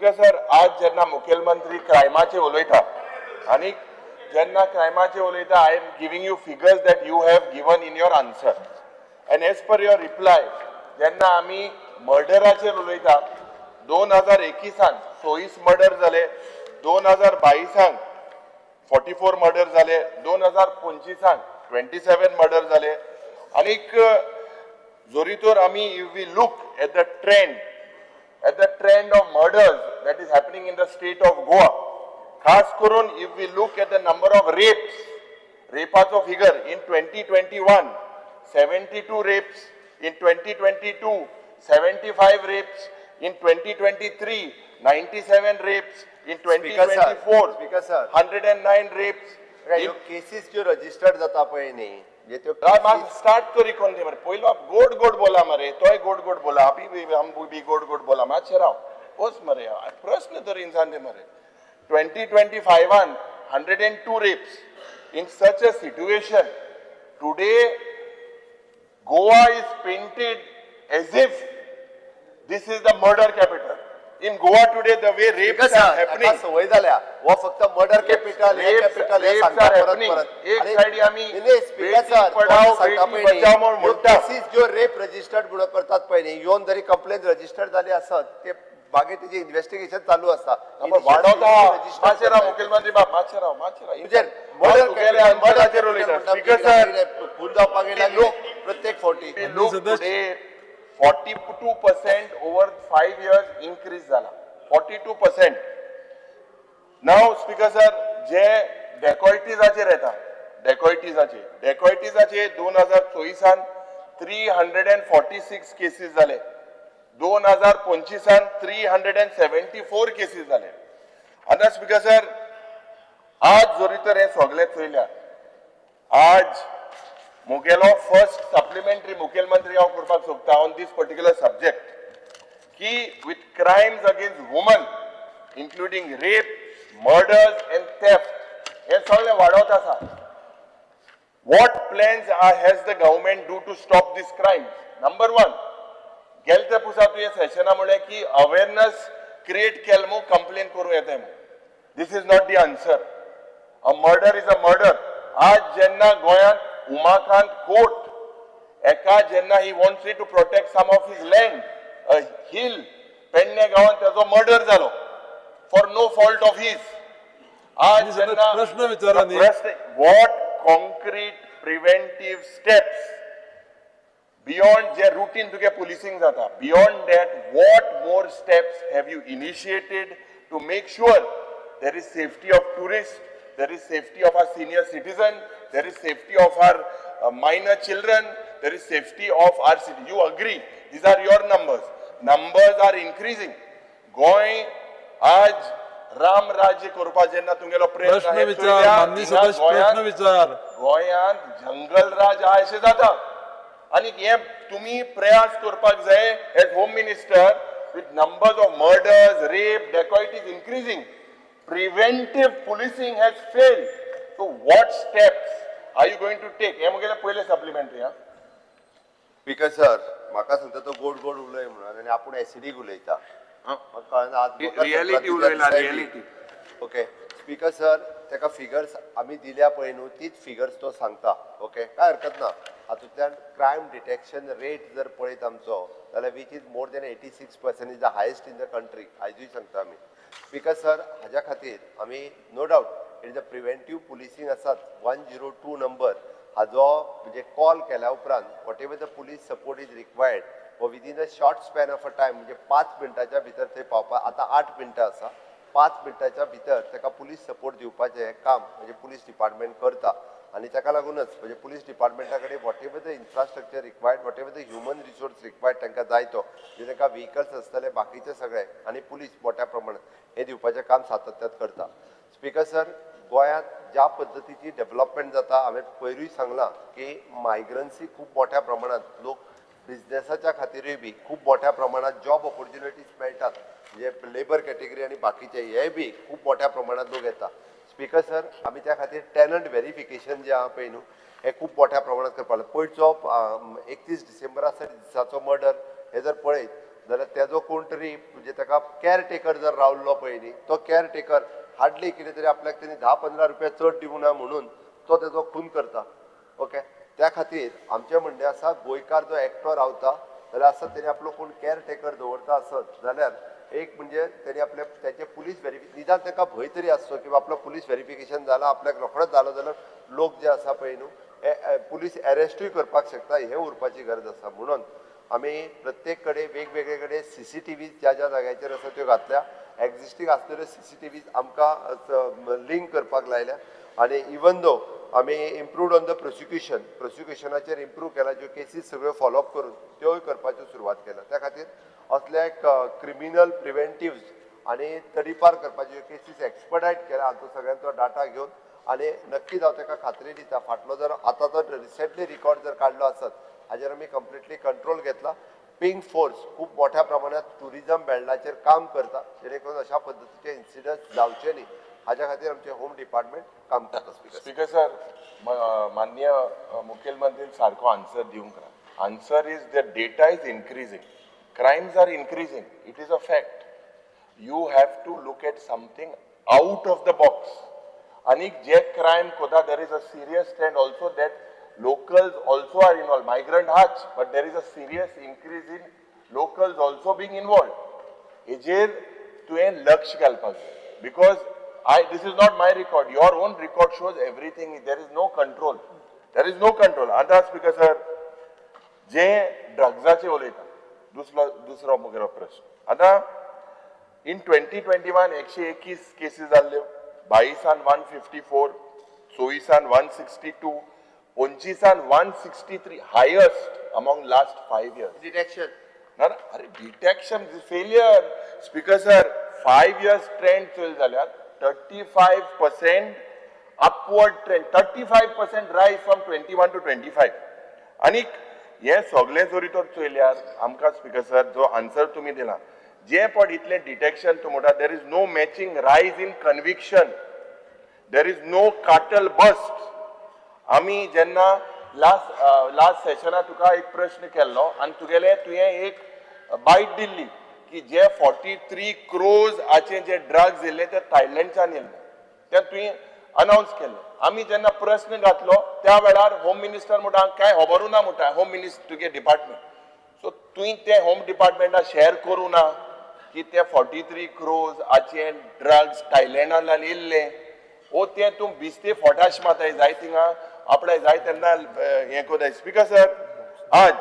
Speaker sir, आज जेन्ना मुखेलमंत्री क्रायमाचे उलयता आनी जेन्ना क्रायमाचे उलयता, I am giving you figures that you have given in your answer end as per your reply जेन्ना आमी मर्डराचेर उलयता 2021 26 मर्डर जाले, 2022 44 मर्डर जाले, 2025 27 मर्डर जाले आनीक जोरी तर आमी if we look at the trend of murders that is happening in the state of Goa, khas करून if we look at the number of rapacho figure in 2021 72 rapes, in 2022 75 rapes, in 2023 97 rapes, in 2024 109 rapes. Cases ज्यो registered जाता पळय न्ही जे त्यो start करी कोण दे मरे पयलो गोड गोड बोला मरे तोय गोड गोड बोला हम भी गोड गोड बोला मातशें राव पोस मरे प्रश्न तर इंसान दे मरे 2025 102 rapes. In such a situation today Goa is painted as if this is the murder capital. In Goa today the way rapes are happening, सवय झाल्या वो फक्त मर्डर कॅपिटल हे कॅपिटल हे सांगता परत एक साइड आम्ही बेटी पढाओ बेटी बचाओ म्हणून म्हणटा केसीस ज्यो रेप रजिस्टर्ड म्हणून करतात पळय न्ही येवन जरी कंप्लेंट रजिस्टर्ड जाली आसत ते मागीर तेजे इन्व्हेस्टिगेशन चालू आसता वाडवता माचेरा मुखेलमंत्री बाब माचेरा मर्डराचेर उलयता स्पीकर सर फूल जावपाक गेला लोक प्रत्येक फावटी लोक टुडे 42% over 5 years increase झाला 42%. नाउ स्पीकर सर जे डेकॉइटीजाचेर येता डेकॉइटीजाचे 2024 346 केसीस जाले, 2025 374 केसीस जाले. आता स्पीकर सर आज जोरी तर हे सगळे चोयल्या आज मुगेलो फर्स्ट सप्लिमेंटरी मुखेलमंत्री हांव करपाक सोदता ऑन दीस पर्टिक्युलर सब्जेक्ट की with crimes against woman including rape murders and theft हे सगळे वाडत आसा. What plans has the government do to stop this crimes? Number 1 गेले ते पुसा तुवें सेशना म्हळें की अवेरनेस क्रिएट केल मू कंप्लेन करूं येता मू. This is not the answer. A murder is a murder. आज जेन्ना गोंयांत उमाकांत कोर्ट एका जेन्ना he wants to protect some of his land a hill Pernem गांवांत तेजो मर्डर जालो for no fault of his. आज जेन्ना प्रश्न विचारा what concrete preventive steps beyond जे रुटीन तुगे पुलिसिंग जाता beyond that what more steps have you initiated to make sure there is safety of tourist, there is safety of our senior citizen, there is safety of our minor children, there is safety of our city. You agree? These are your numbers. Numbers are increasing. Goy आज राम राज्य करपा जेन्ना तुमगेलो प्रयत्न गोंयांत जंगल राज अशें जाता आनी हे तुमी प्रयास करपाक जाय as home minister with numbers of murders rape dacoities increasing. Preventive policing has failed. So what steps are you going to take? हे मुगेले पहिले सप्लिमेंटरी हा. स्पीकर सर म्हाका सांगता तो गोड गोड उलय म्हणून आनी आपूण एसिडीक उलयता. म्हाका कळना आज रियलिटी उलयला रियलिटी. ओके स्पीकर सर तेका फिगर्स आमी दिल्या पळय न्हू तीच फिगर्स तो सांगता. ओके काय हरकत ना. हातूंतल्यान क्रायम डिटेक्शन रेट जर पळयत आमचो जाल्यार which is more than 86% is the highest in the country. आयजूय सांगता आमी. स्पीकर सर हाज्या खातीर आमी no doubt it is a preventive policing आसात 102 नंबर हाजो म्हणजे कॉल केल्या उपरांत whatever the police support is required व within a short span of a time म्हणजे 5 मिनटाच्या भितर थंय पावपा. आतां 8 मिनटां आसा. 5 मिनटाच्या भितर ताका पुलीस सपोर्ट दिवपाचें काम म्हणजे पुलीस डिपार्टमेंट करता आनी ताका लागूनच म्हणजे पुलीस डिपार्टमेंटा कडेन what ever the infrastructure required what ever the human resource required तांकां जाय तो म्हणजे तांकां व्हेकल्स आसतले बाकीचे सगळे आनी पुलीस मोठ्या प्रमाणात हे दिवपाचें काम सातत्यान करता. स्पीकर सर गोंयांत ज्या पद्दतीची डेव्हलपमेंट जाता हांवें पयरूय सांगलां की मायग्रन्सी खूब मोठ्या प्रमाणात लोक बिझनेसाच्या खातीरूय बी खूब मोठ्या प्रमाणात जॉब ऑपॉर्च्युनिटीज मेळटात म्हणजे लेबर कॅटेगरी आनी बाकीचे हे बी खूब मोठ्या प्रमाणात लोक येता. स्पीकर सर आमी त्या खातीर टॅनंट व्हेरिफिकेशन जे आहा पळय न्हू हे खूब मोठ्या प्रमाणात करपाक लागला. पयरचो 31 डिसेंबरा दिसाचो मर्डर हे जर पळयत जाल्यार तेजो कोण तरी म्हणजे ताका कॅरटेकर जर रावल्लो पळय न्ही तो कॅरटेकर हार्डली कितें तरी आपल्याक तेणी 10-15 रुपया चड दिवना म्हणून तो तेजो खून करता. ओके, त्या खातीर आमचें म्हणणें आसा गोंयकार जो एकटो रावता जाल्यार आसत तेणी आपलो कोण कॅरटेकर दवरता आसत जाल्यार एक म्हणजे तेणी आपल्या त्याचे पुलीस निदान ताका भंय तरी आसचो की आपलो पुलीस व्हेरिफिकेशन जाला आपल्याक रोखडोच जालो जाल्यार लोक जे आसा पळय न्हू पुलीस अरेस्टूय करपाक शकता हें उरपाची गरज आसा. म्हणून आमी प्रत्येक कडेन वेगवेगळे कडेन CCTV ज्या ज्या जाग्याचेर आसा त्यो घातल्या. एक्झिस्टींग आसलेल्यो CCTV आमकां लिंक करपाक लायल्या आनी इवन दो आमी इम्प्रूव्ड ऑन द प्रोसिक्युशनाचेर इम्प्रूव केला ज्यो केसीस सगळ्यो फॉलोअप करून त्योय करपाची सुरवात केल्या. त्या खातीर असले क्रिमिनल प्रिव्हेंटिव्ह आणि तडीपार करपाच्यो केसीस एक्सपर्टायट केल्या. हातूंत सगळ्यांचो डाटा घेवन आनी नक्कीच हांव ताका खात्री दिता फाटलो जर आतां तो रिसेंटली रिकॉर्ड जर काडलो आसत हाजेर आमी कंप्लिटली कंट्रोल घेतला. पिंक फोर्स खूप मोठ्या प्रमाणात टुरिझम बँडाचेर काम करता जेणे करून अशा पद्धतीचे इन्सिडंट जावचे न्ही हाच्या खातीर आमचे होम डिपार्टमेंट काम करता. स्पीकर सर, माननीय मुखेलमंत्री सारको आन्सर दिवंक ना. Answer is the data is increasing, crimes are increasing, it is a fact. You have to look at something out of the box. Anik je crime koda, there is a serious trend also that locals also are involved. Migrant hach, but there is a serious increase in locals also being involved. Ejer तुवें लक्ष घालपाक जाय, because this is not my record. Your own record shows everything. There is no control. There is no control. Anta Speaker sir, जे ड्रग्साचे उलयता दुसरो मुगेलो प्रश्न. आता in 2021 121 cases जाल्ल्यो, 22 154, 24 162, 25 163, highest among last 5 years. Detection ना अरे detection failure. Speaker sir 5 years trend चल जाल्यार 35% अपवर्ड ट्रेंड, 35% रायज फ्रॉम 21 to 25. आनी हे सगळे जरी तर चोयल्यार आमकां स्पीकर सर जो आन्सर तुमी दिला जे पण इतले डिटेक्शन तूं म्हणटा there is no matching rise in conviction, there is no cartel bust. आमी जेन्ना लास्ट सेशनात तुका एक प्रश्न केल्लो आनी तुगेले तुवें एक बायट दिल्ली की जे 43 crores आचे जे ड्रग्स येयले ते थायलंडच्यान येयले ते तुवें अनाउन्स केले. आमी जेन्ना प्रश्न घातलो त्या वेळार होम मिनिस्टर म्हणटा काय खबरू ना म्हणटा होम मिनिस्टर तुगे डिपार्टमेंट. सो तुवें ते होम डिपार्टमेंटा शेअर करूं ना की ते 43 crores आचे ड्रग्स थायलंडांतल्यान येयल्ले ओ ते तूं बिस्ते फोटाश माताय जाय थिंगा आपणाय जाय तेन्ना हें कोताय. स्पीकर सर, आज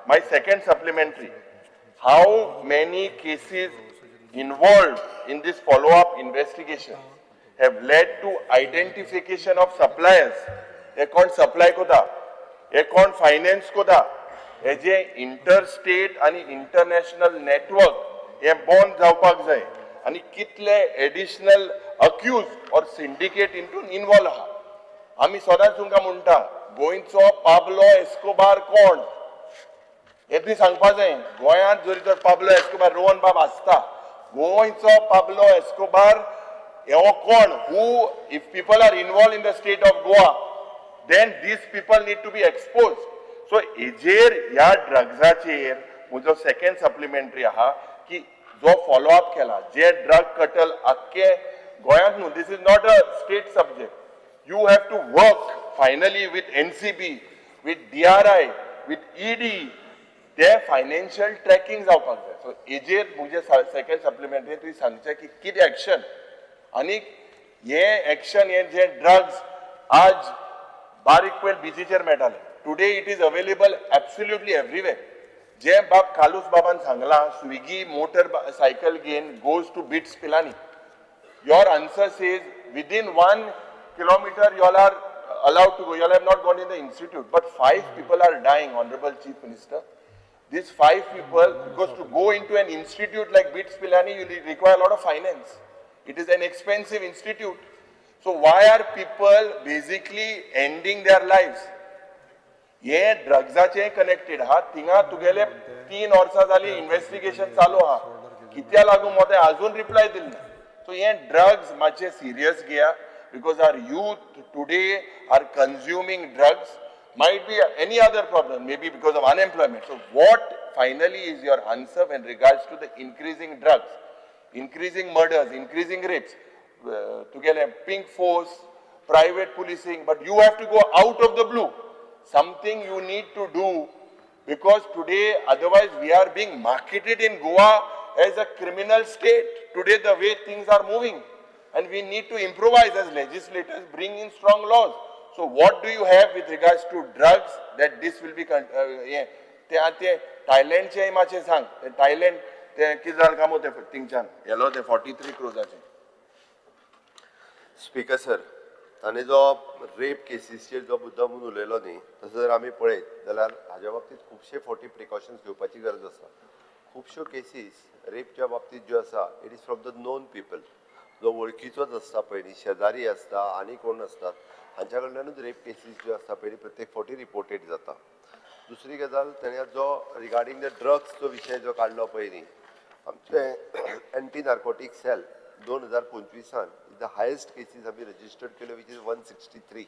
my second supplementary, how many cases involved in this follow up investigation have led to identification of suppliers. हे कोण सप्लाय कोता, हे कोण फायनान्स कोता, हे जे इंटरस्टेट आणि इंटरनॅशनल नेटवर्क हे बॉन्ड जावपाक जाय आणि कितले एडिशनल अक्यूज और सिंडिकेट इंतून इन्वॉल्व आहा. आमी सदांच तुमकां म्हणटा गोंयचो पाब्लो एस्कोबार कोण हे तुमी सांगपा जाय. गोंयांत जरी तर पाब्लो एस्कोबार रोहन बाब आसता, गोंयचो Pablo Escobar who, if people are involved in the state of Goa, then these people need to be exposed. So, या ड्रग्साचेर म्हजो सेकंड सप्लिमेंटरी आहा की जो फॉलो अप केला जे ड्रग कटल आख्खे गोंयांत न्हू, this is not a state subject. You have to work finally with NCB, with DRI, with ED. ते फायनान्शियल ट्रॅकिंग जावपाक जाय. सो हेजेर म्हजे सेकंड सप्लिमेंटरी तुवें सांगचें की कितें एक्शन आणि हे एक्शन हे जे ड्रग्स आज बारीक पयल बीचीचेर मेळटाले, today it is available absolutely everywhere. जे बाब कालूस बाबान सांगला स्विगी मोटर सायकल घेवन goes to BITS Pilani. Your answer says within 1 kilometer you all are allowed to go. You all have not gone in the institute, but 5 people are dying, Honorable Chief Minister. These 5 people, because to go into an institute like BITS Pilani, you require a lot of finance. It is an expensive institute. So why are people basically ending their lives? ये ड्रग्साचे connected हा. थिंगा तुगेले 3 वर्सां जाली investigation चालू हा. कित्या लागून मोते अजून रिप्लाय दिल ना. सो ये ड्रग्स मातशे serious घेया, because our youth today are consuming drugs. Might be any other problem, maybe because of unemployment. So what finally is your answer when regards to the increasing drugs, increasing murders, increasing rapes, to get a pink force, private policing, but you have to go out of the blue. Something you need to do, because today, otherwise we are being marketed in Goa as a criminal state. Today, the way things are moving, and we need to improvise as legislators, bring in strong laws. So what do you have with regards to drugs that this will be, Thailand चे माचे सांग, Thailand ते किती जाल काम होते थिंगच्यान, yellow ते 43 क्रोजाचे. Speaker sir, ताणें जो रेप केसीसचेर जो मुद्दो म्हणून उलयलो न्ही, तसो जर आमी पळयत जाल्यार हाज्या बाबतींत खुबशे फावटी प्रिकॉशन्स घेवपाची गरज आसा. खुबश्यो केसीस रेपच्या बाबतींत ज्यो आसा, it is from the non people, जो वळखीचोच आसता पळय, शेजारी आसता आनी कोण आसतात, हांच्या कडल्यानूच रेप केसीस ज्यो आसता पळय प्रत्येक फावटी रिपोर्टेड जाता. दुसरी गजाल, ताणें जो रिगार्डींग द ड्रग्स जो विशय जो काडलो पळय न्ही, आमचे anti narcotic cell 2025 the highest cases आमी रजिस्टर्ड केल्यो, विच इज 163,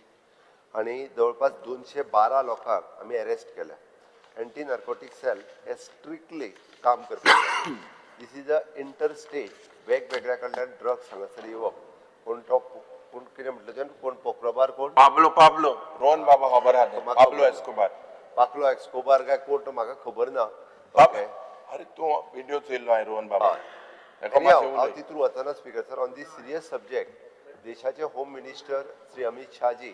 आनी जवळपास 212 लोकांक आमी अरेस्ट केल्या. एंटी नार्कोटीक सेल हे स्ट्रिक्टली काम करतात. This is a interstate, वेगवेगळ्या कडल्यान ड्रग्स हांगासर येवप. कोण तो कोण कितें म्हटलें, कोण पोक्रोबार, कोण पाब्लो रोहन बाबा खबर आहा, पाब्लो एस्कोबार, पाक्लो एक्सकोबार काय कोण तो म्हाका खबर ना. अरे तू व्हिडिओ चोयल्लो हांवें रोहन बाबा. हांव तितून वचना speaker sir. On this serious subject, देशाचे होम मिनिस्टर श्री अमित शाहजी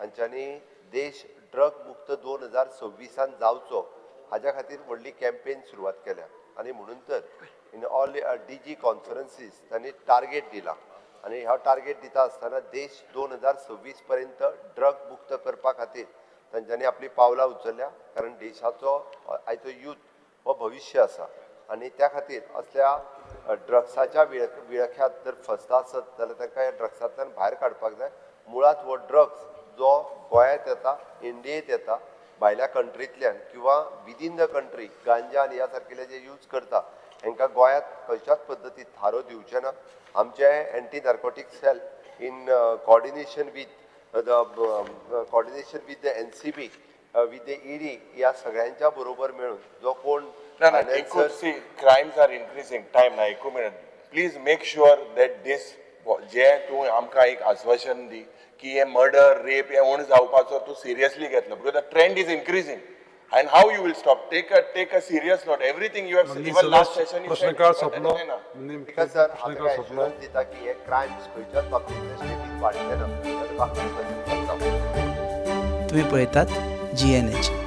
हांच्यांनी देश ड्रग मुक्त 2026 जावचो हाज्या खातीर व्हडली कॅम्पेन सुरवात केल्या. आनी म्हणून तर इन ऑल DG कॉन्फरन्सीस तांणी टार्गेट दिला, आनी हो टार्गेट दिता आसतना देश 2026 पर्यंत ड्रग मुक्त करपा खातीर तांच्यांनी आपली पावलां उचलल्या. कारण देशाचो आयचो यूथ हो भविश्य आसा, आनी त्या खातीर असल्या ड्रग्साच्या विळख्यात जर फसता आसत जाल्यार तांकां ह्या ड्रग्सांतल्यान भायर काडपाक जाय. मुळात हो ड्रग्स जो गोंयांत येता, इंडियेंत येता, भायल्या कंट्रींतल्यान किंवा विदीन द कंट्री गांजा आनी ह्या सारकेले जे यूज करता हांकां गोंयांत खंयच्याच पद्दतीन थारो दिवचे ना. आमचे anti narcotic cell in coordination with the NCB with the ED ह्या सगळ्यांच्या बरोबर मेळून जो कोण क्रायम्स आर इन्क्रीजिंग. टायम ना, 1 minute please make sure that this जे तूं आमकां एक आश्वासन दी की हे मर्डर रेप हे उण जावपाचो तूं सिरियसली घेतलो, because the trend is increasing. And how you will stop? Take a serious note. Everything you have said, even last session you said. Because sir, आमकां एश्युरन्स दिता की हे क्रायम्स खंयच्याच बाबतींत स्टेटींत वाडले ना. तुम्ही पळयतात GNH.